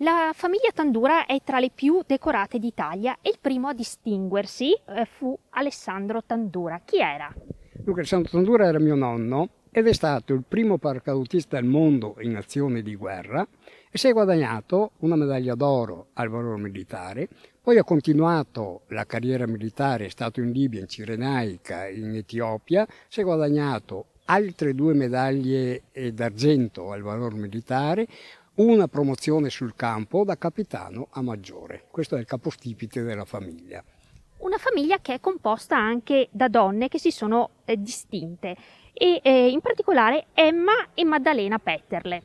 La famiglia Tandura è tra le più decorate d'Italia e il primo a distinguersi fu Alessandro Tandura. Chi era? Dunque, Alessandro Tandura era mio nonno ed è stato il primo paracadutista al mondo in azione di guerra e si è guadagnato una medaglia d'oro al valor militare. Poi ha continuato la carriera militare, è stato in Libia, in Cirenaica, in Etiopia, si è guadagnato altre 2 medaglie d'argento al valor militare, una promozione sul campo da capitano a maggiore. Questo è il capostipite della famiglia. Una famiglia che è composta anche da donne che si sono distinte e in particolare Emma e Maddalena Petterle.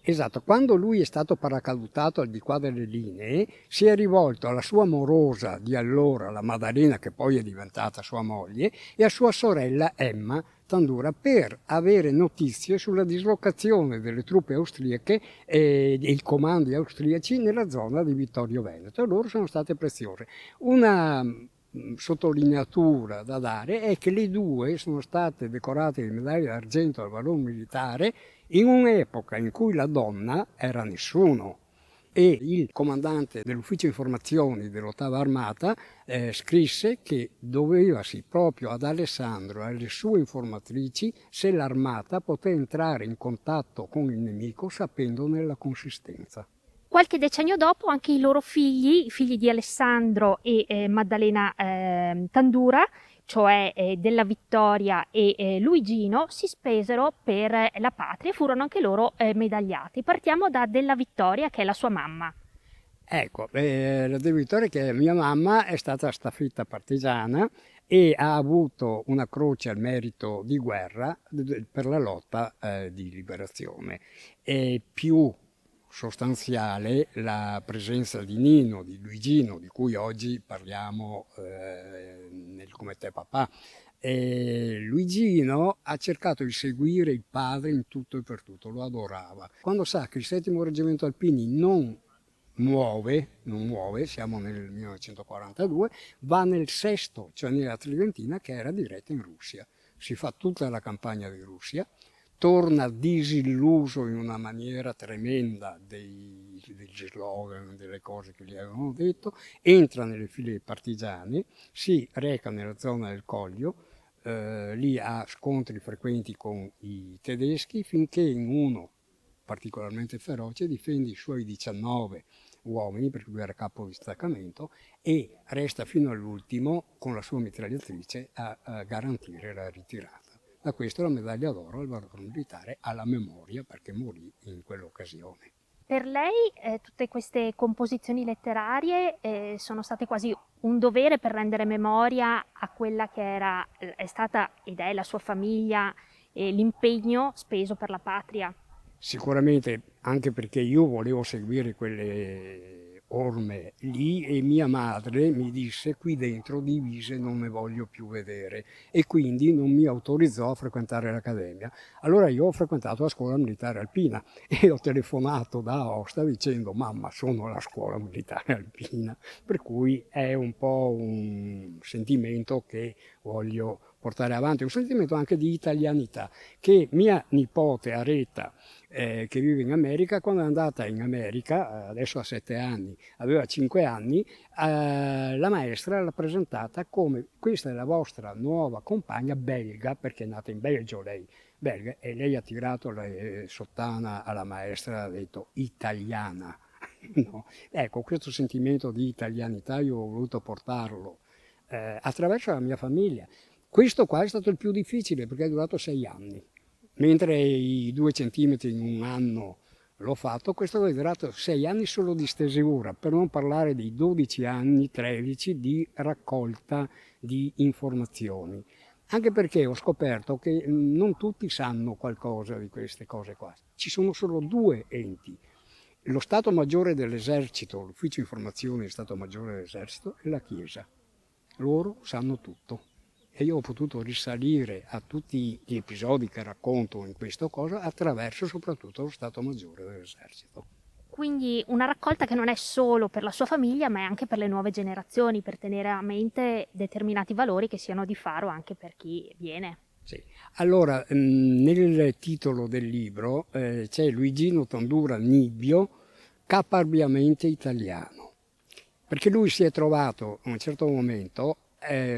Esatto, quando lui è stato paracadutato al di qua delle linee, si è rivolto alla sua morosa di allora, la Maddalena, che poi è diventata sua moglie, e a sua sorella Emma Tandura per avere notizie sulla dislocazione delle truppe austriache e i comandi austriaci nella zona di Vittorio Veneto. E loro sono state preziose. Una sottolineatura da dare è che le due sono state decorate di medaglia d'argento al valor militare in un'epoca in cui la donna era nessuno. E il comandante dell'ufficio informazioni dell'Ottava Armata scrisse che dovevasi proprio ad Alessandro e alle sue informatrici se l'armata poté entrare in contatto con il nemico sapendone la consistenza. Qualche decennio dopo anche i loro figli, i figli di Alessandro e Maddalena Tandura, cioè Della Vittoria e Luigino, si spesero per la patria e furono anche loro medagliati. Partiamo da Della Vittoria, che è la sua mamma. Ecco, la Della Vittoria, che è mia mamma, è stata staffetta partigiana e ha avuto una croce al merito di guerra per la lotta di liberazione. È più sostanziale la presenza di Nino, di Luigino, di cui oggi parliamo nel Come te papà. Luigino ha cercato di seguire il padre in tutto e per tutto, lo adorava. Quando sa che il 7° Reggimento Alpini non muove, siamo nel 1942, va nel 6°, cioè nella Tridentina, che era diretta in Russia. Si fa tutta la campagna di Russia, torna disilluso in una maniera tremenda degli slogan, delle cose che gli avevano detto, entra nelle file dei partigiani, si reca nella zona del Coglio, lì ha scontri frequenti con i tedeschi, finché in uno particolarmente feroce difende i suoi 19 uomini, perché lui era capo di staccamento, e resta fino all'ultimo con la sua mitragliatrice a garantire la ritirata. Da questo la medaglia d'oro al valor militare alla memoria, perché morì in quell'occasione. Per lei tutte queste composizioni letterarie sono state quasi un dovere per rendere memoria a quella che è stata ed è la sua famiglia e l'impegno speso per la patria. Sicuramente anche perché io volevo seguire quelle orme lì e mia madre mi disse qui dentro divise non ne voglio più vedere e quindi non mi autorizzò a frequentare l'accademia. Allora io ho frequentato la scuola militare alpina e ho telefonato da Aosta dicendo mamma sono alla scuola militare alpina, per cui è un po' un sentimento che voglio portare avanti, un sentimento anche di italianità che mia nipote Areta che vive in America, quando è andata in America, adesso ha 7 anni, aveva 5 anni, la maestra l'ha presentata come questa è la vostra nuova compagna belga, perché è nata in Belgio lei, belga, e lei ha tirato la sottana alla maestra e ha detto italiana. No. Ecco, questo sentimento di italianità io ho voluto portarlo attraverso la mia famiglia. Questo qua è stato il più difficile perché è durato 6 anni. Mentre i 2 centimetri in un anno l'ho fatto, questo è durato 6 anni solo di stesura, per non parlare di 12 anni, 13 di raccolta di informazioni. Anche perché ho scoperto che non tutti sanno qualcosa di queste cose qua. Ci sono solo 2 enti. Lo Stato Maggiore dell'Esercito, l'Ufficio Informazioni dello Stato Maggiore dell'Esercito e la Chiesa. Loro sanno tutto. E io ho potuto risalire a tutti gli episodi che racconto in questa cosa attraverso soprattutto lo Stato Maggiore dell'Esercito. Quindi una raccolta che non è solo per la sua famiglia, ma è anche per le nuove generazioni, per tenere a mente determinati valori che siano di faro anche per chi viene. Sì. Allora, nel titolo del libro c'è Luigino Tandura Nibbio, caparbiamente italiano, perché lui si è trovato in un certo momento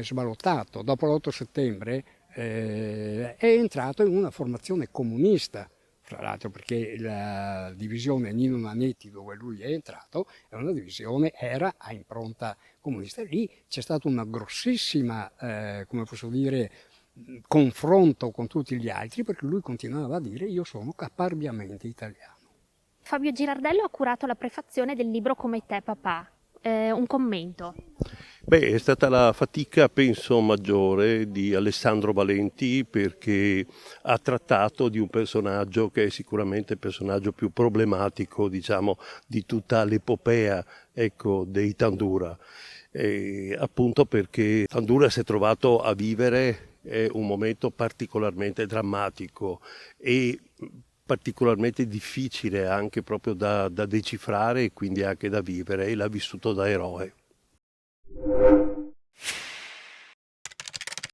sballottato, dopo l'8 settembre è entrato in una formazione comunista, fra l'altro perché la divisione Nino Nanetti dove lui è entrato è una divisione, era a impronta comunista. Lì c'è stata una grossissima, come posso dire, confronto con tutti gli altri, perché lui continuava a dire io sono caparbiamente italiano. Fabio Girardello ha curato la prefazione del libro Come te papà. Un commento. Beh, è stata la fatica, penso, maggiore di Alessandro Valenti, perché ha trattato di un personaggio che è sicuramente il personaggio più problematico, diciamo, di tutta l'epopea, ecco, dei Tandura. Appunto perché Tandura si è trovato a vivere un momento particolarmente drammatico e particolarmente difficile anche proprio da decifrare e quindi anche da vivere, e l'ha vissuto da eroe.